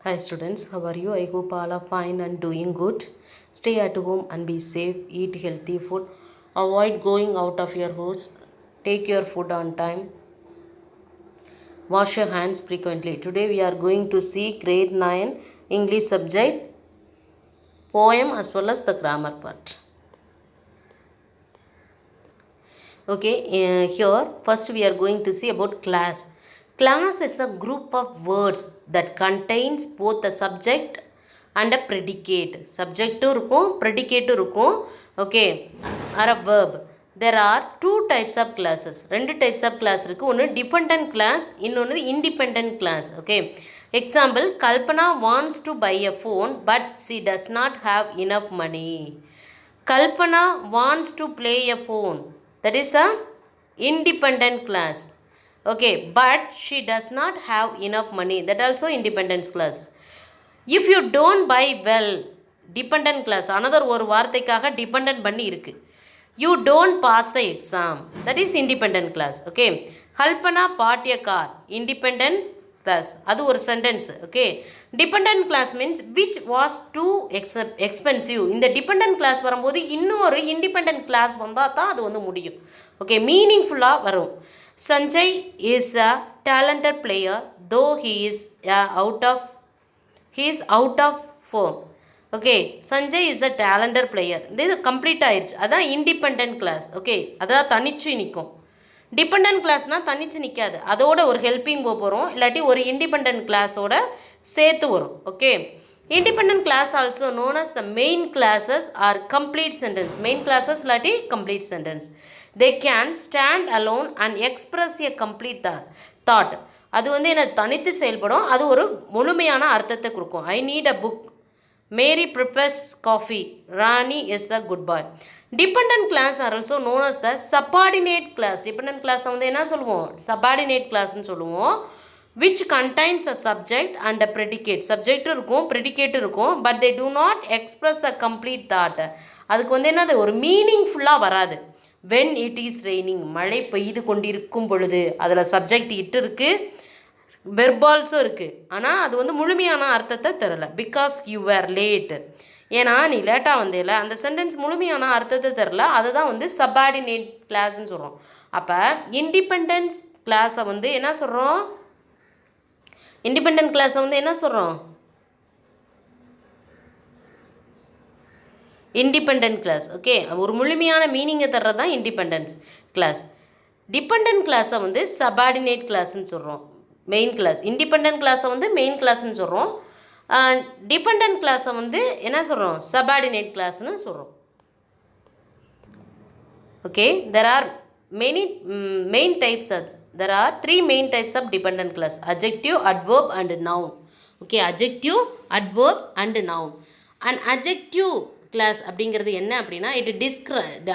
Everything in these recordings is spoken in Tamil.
Hi students, how are you? I hope all are fine and doing good. Stay at home and be safe. Eat healthy food. Avoid going out of your house. Take your food on time. Wash your hands frequently. Today we are going to see grade 9 English subject poem as well as the grammar part. Okay, here first we are going to see about class. Class is a group of words that contains both the subject and a predicate. Subject இருக்கும் predicate இருக்கும். Okay, or a verb. There are two types of classes. ரெண்டு types of class இருக்கு. ஒன்று dependent class, இன்னொன்று independent class. Okay, example, Kalpana wants to buy a phone but she does not have enough money. Kalpana wants to play a phone. That is a independent class. Okay, but she does not have enough money. That also independent class. If you don't buy well, dependent class. Another ஒரு வார்த்தைக்காக dependent பண்ணி இருக்கு. You don't pass the exam. That is independent class. Okay. Kalpana bought a car. Independent class. அது ஒரு sentence. Okay. Dependent class means which was too expensive. இந்த dependent class வரும்போது இன்னொரு independent class வந்தால் தான் அது வந்து முடியும். Okay. மீனிங்ஃபுல்லாக வரும். Sanjay is a talented player though he is out of form. Okay, Sanjay is a talented player. இது கம்ப்ளீட் ஆயிடுச்சு. அதான் இண்டிபெண்ட் கிளாஸ். ஓகே, அதான் தனிச்சு நிற்கும். டிபெண்ட் கிளாஸ்னால் தனிச்சு நிற்காது. அதோட ஒரு ஹெல்பிங் போகிறோம், இல்லாட்டி ஒரு இண்டிபெண்ட் கிளாஸோட சேர்த்து வரும். Okay, independent clause also known as the main clauses are complete sentence. Main clauses இல்லாட்டி complete sentence. They can stand alone and express a complete thought. அது வந்து என்ன தனித்து செயல்படும். அது ஒரு முழுமையான அர்த்தத்தை கொடுக்கும். I need a book. Mary prepares coffee. Rani is a good boy. Dependent class are also known as the subordinate class. Dependent class வந்து என்ன சொல்லுவோம்? Subordinate classன்னு சொல்லுவோம். Which contains a subject and a predicate. Subject இருக்கும், predicate இருக்கும், but they do not express a complete thought. அதுக்கு வந்து என்னது ஒரு மீனிங்ஃபுல்லாக வராது. When it is raining, மழை பெய்து கொண்டிருக்கும் பொழுது, அதில் சப்ஜெக்ட் இட்டு இருக்குது, வெர்ப் ஆல்சோ இருக்குது. ஆனால் அது வந்து முழுமையான அர்த்தத்தை தரலை. பிகாஸ் யூ வேர் லேட், ஏன்னா நீ லேட்டாக வந்தேல, அந்த சென்டென்ஸ் முழுமையான அர்த்தத்தை தரல. அதுதான் வந்து சப்பார்டினேட் கிளாஸ்ன்னு சொல்கிறோம். அப்போ இண்டிபெண்டன்ஸ் கிளாஸை வந்து என்ன சொல்கிறோம்? இண்டிபெண்டன்ட் கிளாஸை வந்து என்ன சொல்கிறோம்? Independent class. ஓகே, ஒரு முழுமையான மீனிங்கை தர்றது தான் இண்டிபெண்டன்ஸ் கிளாஸ். டிபெண்டன்ட் கிளாஸை வந்து சப்பார்டினேட் கிளாஸ்ன்னு சொல்கிறோம். Main clause. இண்டிபெண்டன்ட் கிளாஸை வந்து மெயின் கிளாஸ்ன்னு சொல்கிறோம். டிபெண்டன்ட் கிளாஸை வந்து என்ன சொல்கிறோம்? சப்பார்டினேட் கிளாஸ்ன்னு சொல்கிறோம். Okay, there are three main types of dependent class: adjective, adverb and noun. Okay, adjective, adverb and noun. And adjective class அப்படிங்கிறது என்ன அப்படின்னா,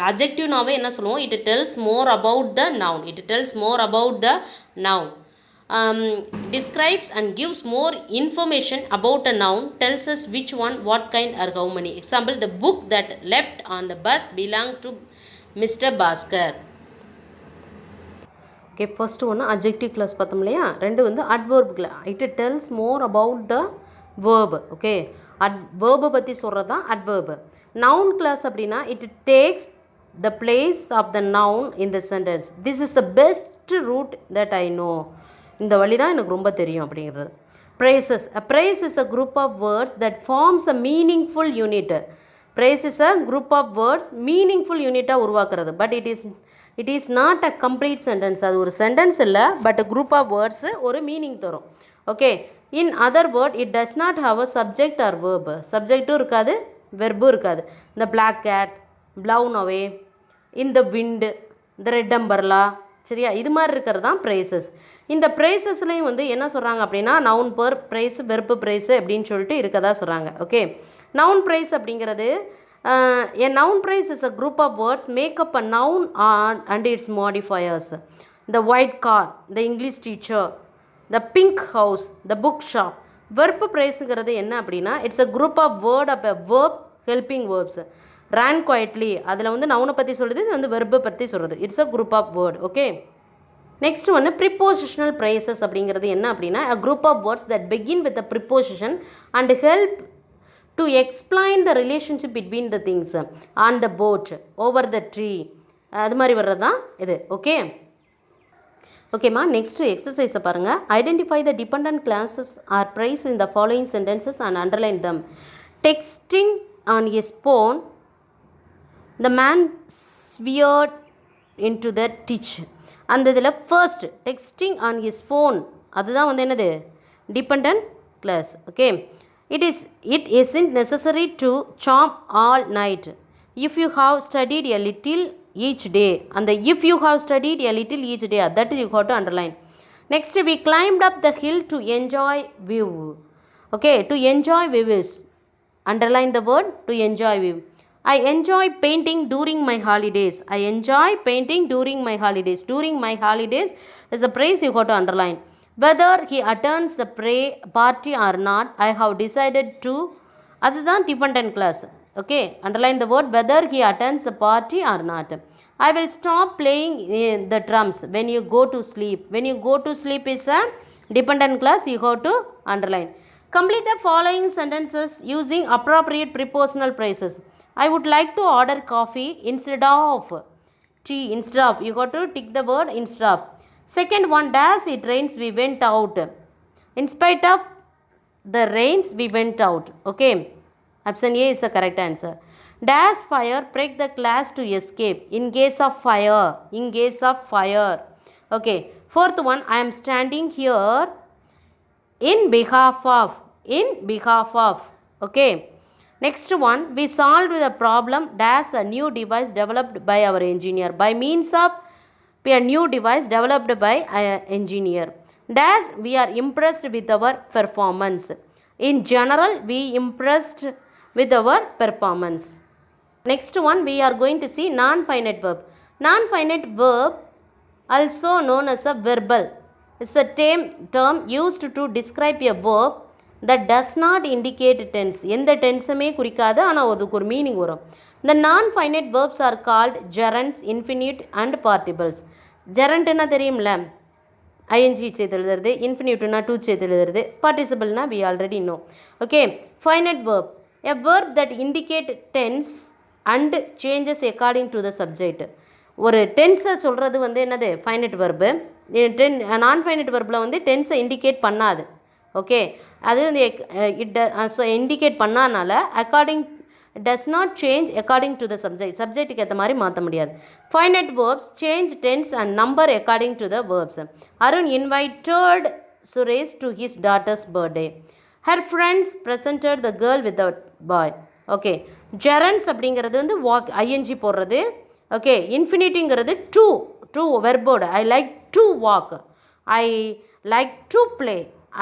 adjectiveனாவே என்ன சொல்லுவோம்? It tells more about the noun. Describes and gives more information about a noun, tells us which one, what kind or how many. Example, the book that left on the bus belongs to Mr. Bhaskar. Okay, first one adjective class பார்த்தோம் இல்லையா? ரெண்டு வந்து adverb class. It tells more about the verb. Okay, verb பற்றி சொல்கிறது தான் adverb. Noun class அப்படின்னா it takes the place of the noun in the sentence. This is the best route that I know. இந்த வழி தான் எனக்கு ரொம்ப தெரியும் அப்படிங்கிறது. Phrases. A phrase is a group of words that forms a meaningful unit. Phrase is a group of words meaningful unit-ஆக உருவாக்குறது. But it is not a complete sentence. அது ஒரு சென்டென்ஸ் இல்லை, பட் group of words ஒரு மீனிங் தரும். Okay, in other word it does not have a subject or verb. சப்ஜெக்டும் இருக்காது, வெர்பும் இருக்காது. இந்த black cat, blown away, in the wind, the red umbrella, சரியா? இது மாதிரி இருக்கிறது தான் ப்ரைஸஸ். இந்த ப்ரைஸஸ்லேயும் வந்து என்ன சொல்கிறாங்க அப்படின்னா, noun phrase, verb phrase அப்படின்னு சொல்லிட்டு இருக்கதா சொல்கிறாங்க. ஓகே, நவுன் ப்ரைஸ் அப்படிங்கிறது a noun phrase is a group of words make up a noun and its modifiers. The white car, the English teacher, the pink house, the book shop. Verb ப்ரைஸுங்கிறது என்ன அப்படின்னா, it's a group of word of a verb helping verbs. ran quietly, அதில் வந்து நவுனை பற்றி சொல்லுது, இது வந்து வெர்பை பற்றி சொல்கிறது. It's a group of word. Okay, next ஒன்று ப்ரிப்போசிஷனல் ப்ரைசஸ் அப்படிங்கிறது என்ன அப்படின்னா a group of words that begin with a preposition and help to explain the relationship between the things on the boat over the tree அது மாதிரி வர்றது தான் இது ஓகே ஓகேம்மா நெக்ஸ்ட் எக்ஸசைஸை பாருங்கள் identify the dependent clauses or phrase in the following sentences and underline them texting on his phone the man sweared into the ditch அந்த இதில் first texting on his phone அதுதான் வந்து என்னது dependent clause okay it isn't necessary to சாம் all night if you have studied a little each day அந்த if you have studied a little each day that you have to underline next we climbed up the hill to enjoy view okay to enjoy views underline the word to enjoy view. I enjoy painting during my holidays. I enjoy painting during my holidays. During my holidays is a phrase you got to underline. Whether he attends the party or not, I have decided to. அதுதான் dependent class. Okay, underline the word whether he attends the party or not. I will stop playing the drums when you go to sleep. When you go to sleep is a dependent class you have to underline. Complete the following sentences using appropriate prepositional phrases. I would like to order coffee instead of tea. Instead of, you got to tick the word instead of. Second one, dash it rains, we went out. In spite of the rains, we went out. Okay. Option A is the correct answer. Dash fire, break the glass to escape. In case of fire. In case of fire. Okay. Fourth one, I am standing here in behalf of okay. Next one, we solved the problem dash a new device developed by our engineer by means of a new device developed by an engineer dash we are impressed with our performance. In general, we impressed with our performance. Next one, we are going to see non-finite verb. Non-finite verb also known as a verbal. It's a term used to describe a verb that does not indicate tense. எந்த டென்ஸுமே குறிக்காது ஆனால் அதுக்கு ஒரு மீனிங் வரும். The non-finite verbs are called gerunds, infinite and participles. gerundனா தெரியும்ல ஐஎன்ஜி சேர்த்து எழுதுறது, இன்ஃபினிட்னா டூ சேர்த்து எழுதுறது, பார்ட்டிசிபிள்னா we already know. Okay, finite verb, a verb that indicate tense and changes according to the subject. ஒரு டென்ஸை சொல்கிறது வந்து என்னது ஃபைனட் வெர்பு. நான் ஃபைனட் வெர்பில் வந்து டென்ஸை இண்டிகேட் பண்ணாது. ஓகே, அது வந்து இண்டிகேட் பண்ணாதனால according does not change according to the சப்ஜெக்ட்டுக்கு ஏற்ற மாதிரி மாற்ற முடியாது. Finite verbs change tense and number according to the verbs. Arun invited Suresh to his daughter's birthday. Her friends presented the girl with the boy. Okay, gerunds அப்படிங்கிறது வந்து வாக் ஐஎன்ஜி போடுறது. ஓகே, இன்ஃபினிட்டிங்கிறது டூ வெர்போடு. I like to walk, I like to play,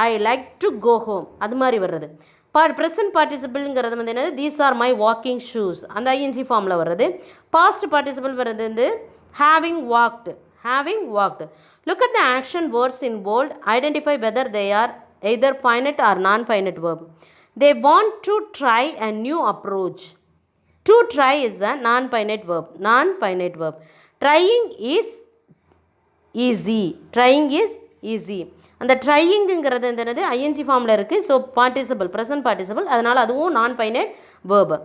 I like to go home, அது மாதிரி வர்றது. ப்ரெசன்ட் பார்ட்டிசிபிள்ங்கிறது வந்து என்னது, these are my walking shoes, அந்த ஐஎன்ஜி ஃபார்மில் வர்றது. பாஸ்ட் பார்ட்டிசிபிள் வர்றது வந்து having walked. Look at the action words in bold, identify whether they are either finite or non finite verb. They want to try a new approach. To try is a non-finite verb. Trying is easy. அந்த ட்ரையிங்கிறது என்னது ஐஎன்ஜி ஃபார்மில் இருக்குது. ஸோ பார்ட்டிசிபிள், ப்ரெசன்ட் பார்ட்டிசிபிள், அதனால் அதுவும் நான் ஃபைனைட் வேர்பு.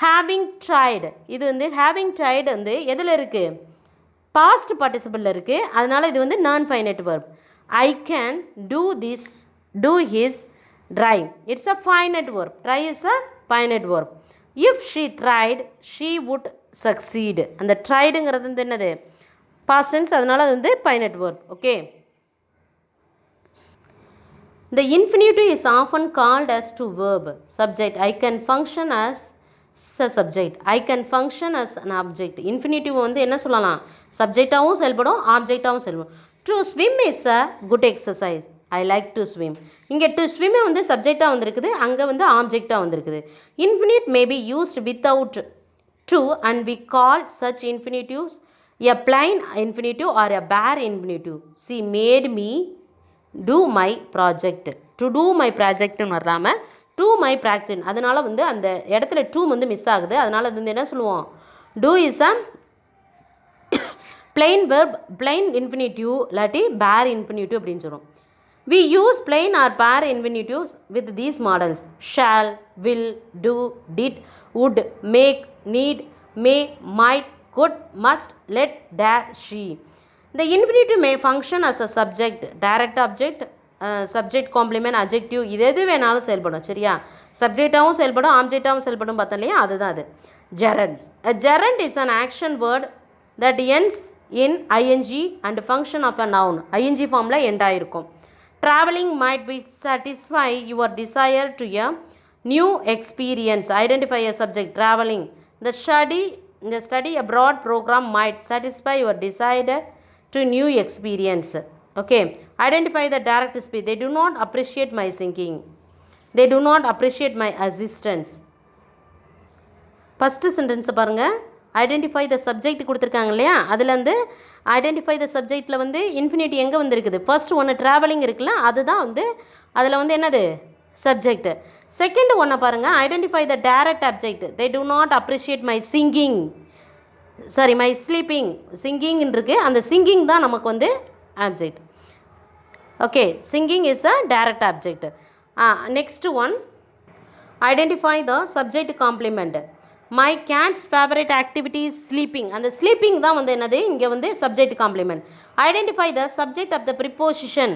ஹேவிங் ட்ரைடு, இது வந்து ஹேவிங் ட்ரைடு வந்து எதில் இருக்குது, பாஸ்ட் பார்ட்டிசிபிளில் இருக்குது. அதனால் இது வந்து நான் finite verb. I can do his drive, it's a finite verb. Try is a finite verb. If she tried she would succeed, அந்த ட்ரைடுங்கிறது வந்து என்னது பாஸ்ட் டென்ஸ், அதனால் அது வந்து finite verb. Okay, the infinitive is often called as to verb. Subject, I can function as a subject, I can function as an object. infinitive வந்து என்ன சொல்லலாம், சப்ஜெக்டாகவும் செயல்படும், ஆப்ஜெக்டாகவும் செயல்படும். to swim is a good exercise, I like to swim. இங்கே to swim வந்து சப்ஜெக்டாக வந்திருக்குது, அங்கே வந்து ஆப்ஜெக்டாக வந்திருக்குது. infinite may be used without to and we call such infinitives a plain infinitive or a bare infinitive. She made me do my project. to do my projectனு வராமல் to my practice, அதனால் வந்து அந்த இடத்துல to வந்து மிஸ் ஆகுது. அதனால் அது வந்து என்ன சொல்லுவோம், do is a plain verb plain infinitive இல்லாட்டி bare infinitive அப்படின்னு சொல்கிறோம். We use plain or bare infinitives with these models: shall, will, do, did, would, make, need, may, might, could, must, let, dare, she. The infinitive may function as a subject, direct object, subject complement, adjective, இது எது வேணாலும் செயல்படும். சரியா? சப்ஜெக்டாகவும் செயல்படும், ஆப்ஜெக்டாகவும் செயல்படும் பார்த்தோம் இல்லையா? அதுதான் அது. Gerunds. A gerund is an action word that ends in ing and function of a noun. ing ஃபார்மில் end ஆகிருக்கும். Traveling might be satisfy your desire to a new experience. Identify a subject. Traveling. The study abroad program might satisfy your desire to new experience. Okay. Identify the direct speech. They do not appreciate my singing. They do not appreciate my assistance. First சென்டென்ஸை பாருங்கள். ஐடென்டிஃபை த சப்ஜெக்ட் கொடுத்துருக்காங்க இல்லையா? அதுலேருந்து ஐடென்டிஃபை த சப்ஜெக்டில் வந்து இன்ஃபினிட்டி எங்கே வந்துருக்குது? ஃபர்ஸ்ட் ஒன்று ட்ராவலிங் இருக்குல்ல, அதுதான் வந்து அதில் வந்து என்னது சப்ஜெக்ட். செகண்ட் ஒன்றை பாருங்கள். Identify the direct object. They do not appreciate my singing, sorry my sleeping. சிங்கிங்னு இருக்குது, அந்த சிங்கிங் தான் நமக்கு வந்து object. Okay, singing is a direct object. Next one, identify the subject complement. My cat's favourite activity is sleeping. அந்த ஸ்லீப்பிங் தான் வந்து என்னது இங்கே வந்து subject complement. Identify the subject of the preposition.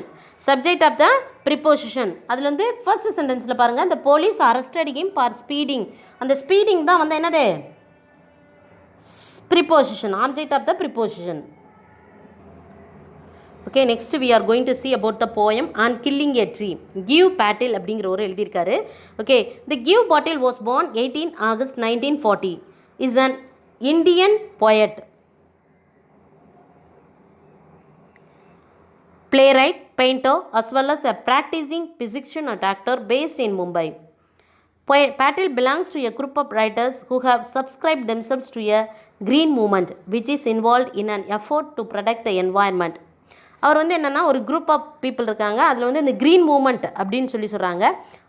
Subject of the preposition அதில் வந்து ஃபர்ஸ்ட் சென்டென்ஸில் பாருங்கள். இந்த police arrested him for speeding. அந்த ஸ்பீடிங் தான் வந்து என்னது preposition, object of the preposition. Okay, next we are going to see about the poem on killing a tree. Gieve Patel அப்படிங்கிற ஒரு எழுதியிருக்காரு. Okay, the Gieve Patel was born 18 August 1940. Is an Indian poet, playwright, painter, as well as a practicing physician and actor based in Mumbai. Patil belongs to a group of writers who have subscribed themselves to a green movement, which is involved in an effort to protect the environment. அவர் வந்து என்னென்னா ஒரு குரூப் ஆஃப் பீப்புள் இருக்காங்க. அதில் வந்து இந்த க்ரீன் மூமெண்ட் அப்படின்னு சொல்கிறாங்க.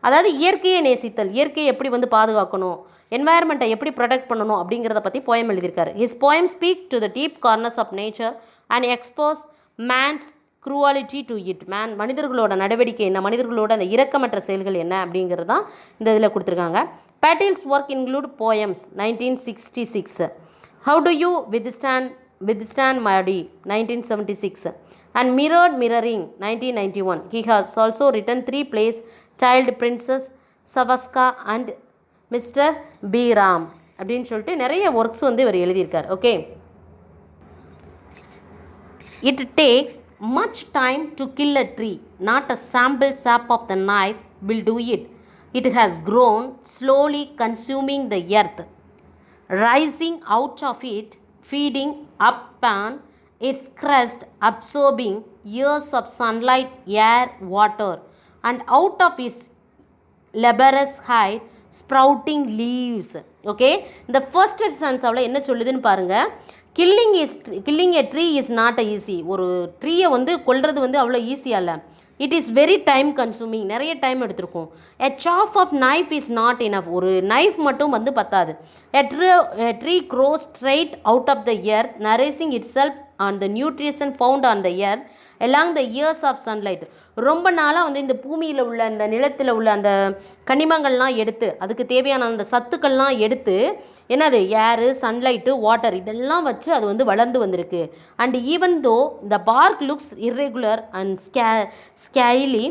அதாவது இயற்கையை நேசித்தல், இயற்கையை எப்படி வந்து பாதுகாக்கணும், என்வாயர்மெண்ட்டை எப்படி ப்ரொடெக்ட் பண்ணணும் அப்படிங்கிறத பற்றி போயம் எழுதியிருக்காரு. His poem speak to the deep corners of nature and expose man's cruelty to it. மனிதர்களோட நடவடிக்கை என்ன, மனிதர்களோட அந்த இரக்கமற்ற செயல்கள் என்ன அப்படிங்கிறது தான் இந்த இதில் கொடுத்துருக்காங்க. Battles work include poems 1966, how to you withstand மாடி 1976, and Mirroring 1991. He has also written 3 plays: Child Princess, Savaska and Mr. B. Ram அப்படின்னு சொல்லிட்டு நிறைய ஒர்க்ஸ் வந்து இவர் எழுதியிருக்கார். Okay, it takes much time to kill a tree. Not a sample sap of the knife will do it. It has grown, slowly consuming the earth, rising out of it, feeding upon its crust, absorbing years of sunlight, air, water, and out of its laborious height sprouting leaves. Okay, the first sentence அவளை என்ன சொல்லுதுன்னு பாருங்க. killing a tree is not easy. ஒரு ட்ரீயை வந்து கொல்றது வந்து அவ்வளோ ஈஸியாக இல்லை. It is very time consuming, நிறைய டைம் எடுத்திருக்கும். A chop of knife is not enough. ஒரு நைஃப் மட்டும் வந்து பத்தாது. A tree grows straight out of the earth, nourishing itself on the nutrition found on the earth along the years of sunlight. ரொம்ப நாளாக வந்து இந்த பூமியில் உள்ள அந்த நிலத்தில் உள்ள அந்த கனிமங்கள்லாம் எடுத்து, அதுக்கு தேவையான அந்த சத்துக்கள்லாம் எடுத்து என்னது ஏரு, சன்லைட்டு, வாட்டர் இதெல்லாம் வச்சு அது வந்து வளர்ந்து வந்திருக்கு. And even though the bark looks irregular and scaly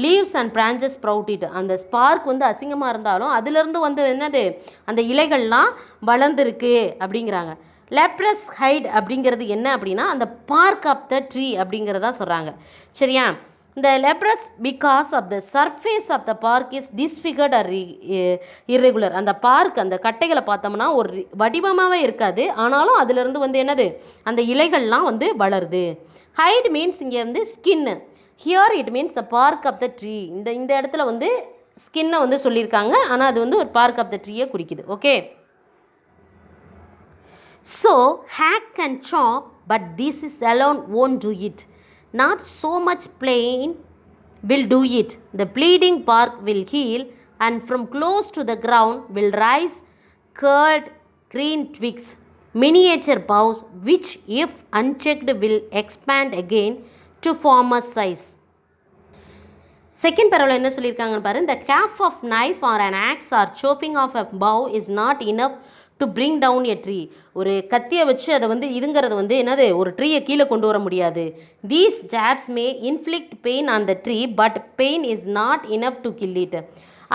leaves and branches sprout. அந்த ஸ்பார்க் வந்து அசிங்கமாக இருந்தாலும் அதிலிருந்து வந்து என்னது அந்த இலைகள்லாம் வளர்ந்துருக்கு அப்படிங்கிறாங்க. லெப்ரஸ் ஹைட் அப்படிங்கிறது என்ன அப்படின்னா அந்த பார்க் ஆஃப் த ட்ரீ அப்படிங்கிறதா சொல்கிறாங்க. சரியா? இந்த leprous because of the surface of the bark is disfigured or irregular. அந்த பார்க் அந்த கட்டைகளை பார்த்தோம்னா ஒரு வடிவமாகவே இருக்காது, ஆனாலும் அதிலிருந்து வந்து என்னது அந்த இலைகள்லாம் வந்து வளருது. ஹைட் மீன்ஸ் இங்கே வந்து skin. Here it means the bark of the tree. இந்த இடத்துல வந்து ஸ்கின்னை வந்து சொல்லியிருக்காங்க, ஆனால் அது வந்து ஒரு பார்க் ஆஃப் த ட்ரீயை குறிக்குது. Okay, so hack and chop, but this is alone won't do it. Not so much plain will do it. The bleeding bark will heal, and from close to the ground will rise curled green twigs. miniature boughs which if unchecked will expand again to form a size. Second பேராவில் என்ன சொல்லியிருக்காங்கன்னு பாரு, the calf of knife or an axe or chopping of a bough is not enough to bring down a tree. ஒரு கத்தியை வச்சு அதை வந்து இதுங்கிறது வந்து என்னது, ஒரு ட்ரீயை கீழே கொண்டு வர முடியாது. These jabs may inflict pain on the tree but pain is not enough to kill it.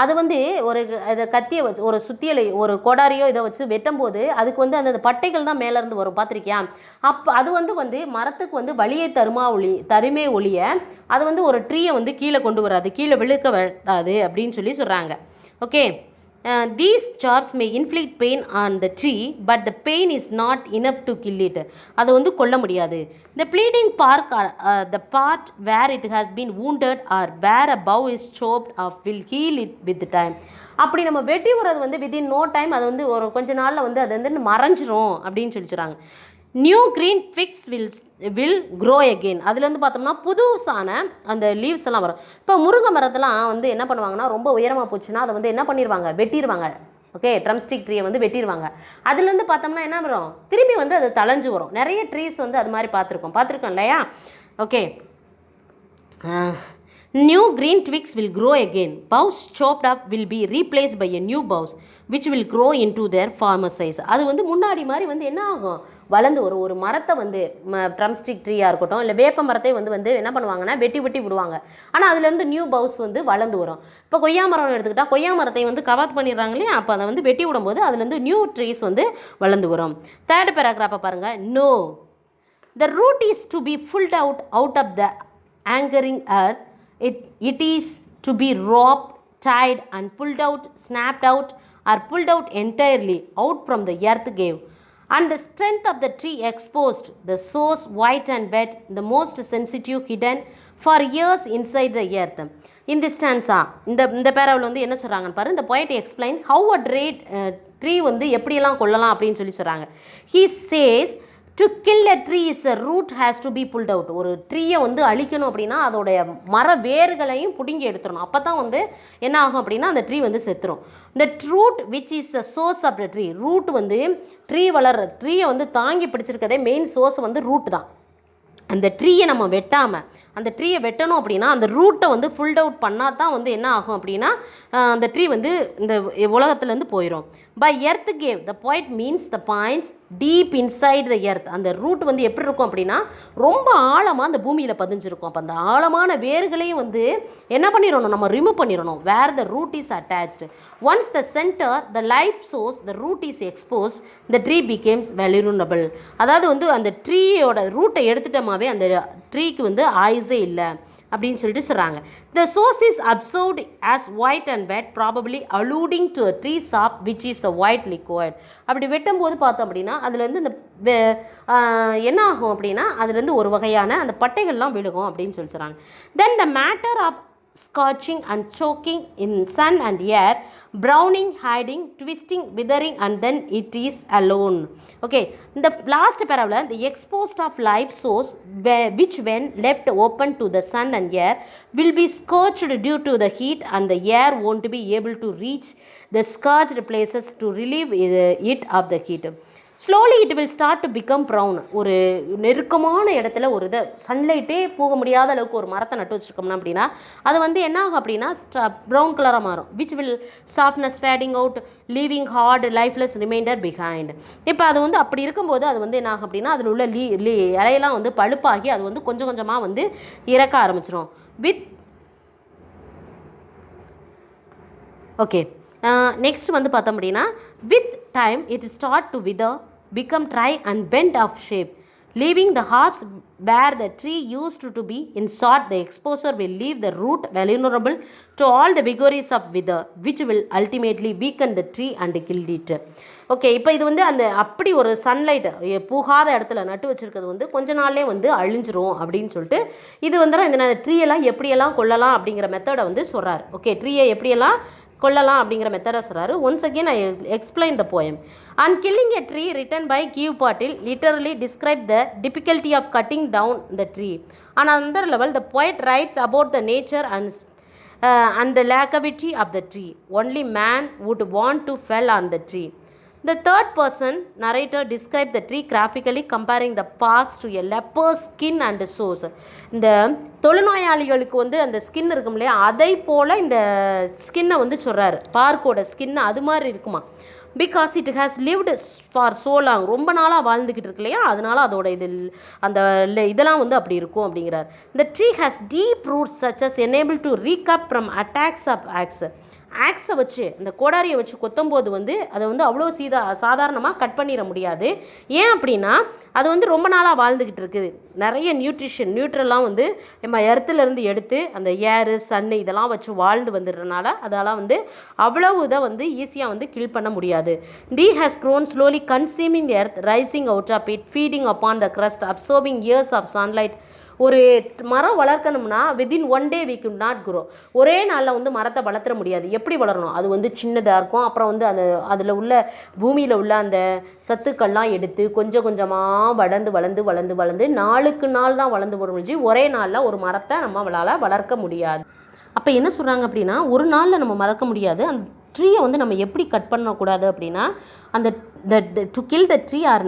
அது வந்து ஒரு அதை கத்தியை வச்சு ஒரு சுத்தியலை ஒரு கோடாரியோ இதை வச்சு வெட்டும்போது அதுக்கு வந்து அந்த பட்டைகள் தான் மேலேருந்து வரும், பார்த்துருக்கியா? அப்போ அது வந்து மரத்துக்கு வந்து வழியை தருமே ஒழிய அது வந்து ஒரு ட்ரீயை வந்து கீழே கொண்டு வராது, கீழே விழுக்க விடாது அப்படின்னு சொல்லி சொல்கிறாங்க. Okay, these jobs may inflict pain on the tree but the pain is not enough to kill it. அது வந்து கொல்ல முடியாது. The bleeding part the part where it has been wounded or where a bough is chopped off will heal it with time. அப்படி நம்ம வெட்டி விடுறது வந்து within no time அது வந்து ஒரு கொஞ்ச நாளில் வந்து அது வந்து மறைஞ்சிரும் அப்படின்னு சொல்லிச்சுறாங்க. New green fix will grow again. அதுலேருந்து பார்த்தோம்னா புதுசான அந்த லீவ்ஸ் எல்லாம் வரும். இப்போ முருங்கை மரத்தெல்லாம் வந்து என்ன பண்ணுவாங்கன்னா ரொம்ப உயரமாக போச்சுன்னா அதை வந்து என்ன பண்ணிடுவாங்க, வெட்டிடுவாங்க. ஓகே, ட்ரம்ஸ்டிக் ட்ரீயை வந்து வெட்டிடுவாங்க. அதுலேருந்து பார்த்தோம்னா என்ன வரும், திரும்பி வந்து அது தளைஞ்சு வரும். நிறைய ட்ரீஸ் வந்து அது மாதிரி பார்த்துருக்கோம் இல்லையா? Okay, new green twigs will grow again. Boughs chopped up will be replaced by a new boughs which will grow into their former size. அது வந்து முன்னாடி மாதிரி வந்து என்ன ஆகும், வளர்ந்து ஒரு மரத்தை வந்து ட்ரம்ஸ்டிக் ட்ரீயாக இருக்கட்டும் இல்லை வேப்ப மரத்தை வந்து என்ன பண்ணுவாங்கன்னா வெட்டி விடுவாங்க. ஆனால் அதுலேருந்து நியூ பவுஸ் வந்து வளர்ந்து வரும். இப்போ கொய்யா மரம் எடுத்துக்கிட்டால் கொய்யா மரத்தை வந்து கவாத் பண்ணிடுறாங்க இல்லையா, அப்போ அதை வந்து வெட்டி விடும்போது அதுலேருந்து நியூ ட்ரீஸ் வந்து வளர்ந்து வரும். தேர்ட் பேராகிராஃபை பாருங்கள். No, the root is to be pulled out of the anchoring earth. It is to be robbed, tied and pulled out, snapped out or pulled out entirely out from the earth cave. And the strength of the tree exposed, the source white and wet, the most sensitive hidden for years inside the earth. In this stanza, இந்த பேராவில் வந்து என்ன சொல்கிறாங்கன்னு பாரு. இந்த poet explain how a tree வந்து எப்படியெல்லாம் கொள்ளலாம் அப்படின்னு சொல்லி சொல்கிறாங்க. He says to kill a tree is a root has to be pulled out. ஒரு ட்ரீயை வந்து அழிக்கணும் அப்படின்னா அதோடைய மர வேர்களையும் பிடுங்கி எடுத்துடணும். அப்போ தான் வந்து என்ன ஆகும் அப்படின்னா அந்த ட்ரீ வந்து செத்துரும். இந்த root which is the source of the tree. Root வந்து ட்ரீயை வந்து தாங்கி பிடிச்சிருக்கதே மெயின் சோர்ஸ் வந்து ரூட் தான். அந்த ட்ரீயை நம்ம வெட்டாமல் அந்த ட்ரீயை வெட்டணும் அப்படின்னா அந்த ரூட்டை வந்து ஃபுல்ட் அவுட் பண்ணால் தான் வந்து என்ன ஆகும் அப்படின்னா அந்த ட்ரீ வந்து இந்த உலகத்துலேருந்து போயிடும். By earth cave the point means the points deep inside the earth. அந்த ரூட் வந்து எப்படி இருக்கும் அப்படின்னா ரொம்ப ஆழமாக அந்த பூமியில் பதிஞ்சிருக்கும். அப்போ அந்த ஆழமான வேர்களையும் வந்து என்ன பண்ணிடணும், நம்ம ரிமூவ் பண்ணிடணும். Where the root is attached. Once the centre the life source the root is exposed the tree becomes vulnerable. அதாவது வந்து அந்த ட்ரீயோட ரூட்டை எடுத்துட்டோமாவே அந்த ட்ரீக்கு வந்து ஆயுசே இல்லை அப்படின்னு சொல்லிட்டு சொல்கிறாங்க. The source is observed as white and wet, probably alluding to a tree sap which is a white liquid. அப்படி வெட்டும்போது பார்த்தோம் அப்படின்னா அதுலேருந்து இந்த என்ன ஆகும் அப்படின்னா அதுலேருந்து ஒரு வகையான அந்த பட்டைகள்லாம் விழுகும் அப்படின்னு சொல்லி சொல்கிறாங்க. Then the matter of scorching and choking in sun and air, browning, hiding, twisting, withering and then it is alone. Okay, in the last paragraph the exposed of life source which when left open to the sun and air will be scorched due to the heat and the air won't be able to reach the scorched places to relieve it of the heat. Slowly it will start to become brown. ஒரு நெருக்கமான இடத்துல ஒரு இதை சன்லைட்டே போக முடியாத அளவுக்கு ஒரு மரத்தை நட்டு வச்சுருக்கோம்னா அப்படின்னா அது வந்து என்ன ஆகும் அப்படின்னா ப்ரௌன் கலராக மாறும். Which will softness fading out leaving hard lifeless reminder behind. இப்போ அது வந்து அப்படி இருக்கும்போது அது வந்து என்ன ஆகும் அப்படின்னா அதில் உள்ள இலையெல்லாம் வந்து பழுப்பாகி அது வந்து கொஞ்சம் கொஞ்சமாக வந்து இறக்க ஆரம்பிச்சிடும். ஓகே, நெக்ஸ்ட் வந்து பார்த்தோம் அப்படின்னா with time it start to wither, become dry and bent of shape, leaving the halves where the tree used to be. In short, the exposure will leave the root vulnerable to all the vagaries of wither, which will ultimately weaken the tree and kill it. Okay, இப்போ இது வந்து அந்த அப்படி ஒரு சன்லைட் பூகாத இடத்துல நட்டு வச்சுருக்கிறது வந்து கொஞ்ச நாள்லேயே வந்து அழிஞ்சிரும் அப்படின்னு சொல்லிட்டு இது வந்து இந்த ட்ரீயெல்லாம் எப்படியெல்லாம் கொள்ளலாம் அப்படிங்கிற மெத்தடை வந்து சொல்கிறார். ஓகே, ட்ரீயை எப்படியெல்லாம் கொள்ளலாம் அப்படிங்கிற மெத்தடை சொல்கிறாரு. Once again I explain the poem. And killing a tree written by Gieve Patel literally describe the difficulty of cutting down the tree. On another level the poet writes about the nature and the longevity of the tree. Only man would want to fell on the tree. The third person narrator described the tree graphically comparing the parts to a leopard's skin and sores. இந்த தொழுநோயாளிகளுக்கு வந்து அந்த ஸ்கின் இருக்கும் இல்லையா, அதை போல் இந்த ஸ்கின்னை வந்து சொல்கிறாரு. பார்க்கோட ஸ்கின் அது மாதிரி இருக்குமா. Because it has lived for so long, ரொம்ப நாளாக வாழ்ந்துக்கிட்டு இருக்கு இல்லையா, அதனால் அதோட இது அந்த இதெல்லாம் வந்து அப்படி இருக்கும் அப்படிங்கிறார். இந்த tree has deep roots such as enable to recoup from attacks of axe. ஆக்ஸை வச்சு இந்த கோடாரியை வச்சு கொத்தும்போது வந்து அதை வந்து அவ்வளோ சாதாரணமாக கட் பண்ணிட முடியாது. ஏன் அப்படின்னா அது வந்து ரொம்ப நாளாக வாழ்ந்துக்கிட்டு இருக்குது. நிறைய நியூட்ரல்லாம் வந்து நம்ம எர்த்துலேருந்து எடுத்து அந்த ஏரு சன்னு இதெல்லாம் வச்சு வாழ்ந்து வந்துடுறதுனால அதெல்லாம் வந்து அவ்வளவு இதை வந்து ஈஸியாக வந்து கில் பண்ண முடியாது. It has grown slowly consuming earth, rising out of it, feeding upon the crust, absorbing years of sunlight. ஒரு மரம் வளர்க்கணும்னா within 1 day we could not grow. ஒரே நாளில் வந்து மரத்தை வளர்த்துற முடியாது. எப்படி வளரணும், அது வந்து சின்னதாக இருக்கும். அப்புறம் வந்து அதில் உள்ள பூமியில் உள்ள அந்த சத்துக்கள்லாம் எடுத்து கொஞ்சம் கொஞ்சமாக வளர்ந்து நாளுக்கு நாள் தான் வளர்ந்து முடிஞ்சு ஒரே நாளில் ஒரு மரத்தை நம்மளால் வளர்க்க முடியாது. அப்போ என்ன சொல்கிறாங்க அப்படின்னா, ஒரு நாளில் நம்ம மறக்க முடியாது. அந்த ட்ரீயை வந்து நம்ம எப்படி கட் பண்ணக்கூடாது அப்படின்னா, அந்த to kill the tree or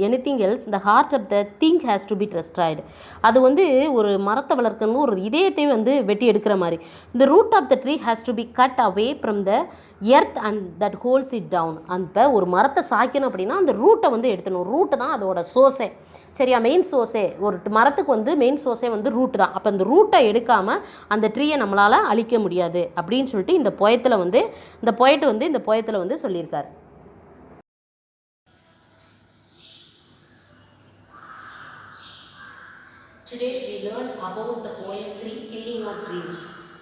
anything else the heart of the thing has to be ட்ரஸ்டாய்டு. அது வந்து ஒரு மரத்தை வளர்க்கணும், ஒரு இதயத்தை வந்து வெட்டி எடுக்கிற மாதிரி. இந்த root of the tree has to be cut away from the earth and that holds it down. அந்த ஒரு மரத்தை சாய்க்கணும் அப்படின்னா அந்த ரூட்டை வந்து எடுத்துணும். ரூட்டு தான் அதோட சோர்ஸே. சரியா, மெயின் சோர்ஸே ஒரு மரத்துக்கு வந்து மெயின் சோர்ஸே வந்து ரூட்டு தான். அப்போ அந்த ரூட்டை எடுக்காமல் அந்த ட்ரீயை நம்மளால் அழிக்க முடியாது அப்படின்னு சொல்லிட்டு இந்த போயத்தில் வந்து சொல்லியிருக்காரு. Today we learn about the poem 3, Killing of Trees.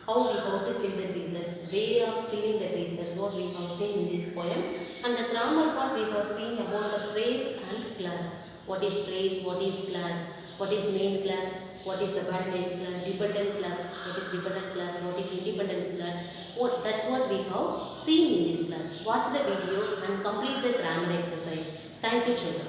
How we have to kill the tree. That's way of killing the trees. That's what we have seen in this poem. And the grammar part we have seen about the phrase and class. What is phrase? What is class? What is main class? What is subordinate class? Dependent class? What is dependent class? What is independent class? That's what we have seen in this class. Watch the video and complete the grammar exercise. Thank you, children.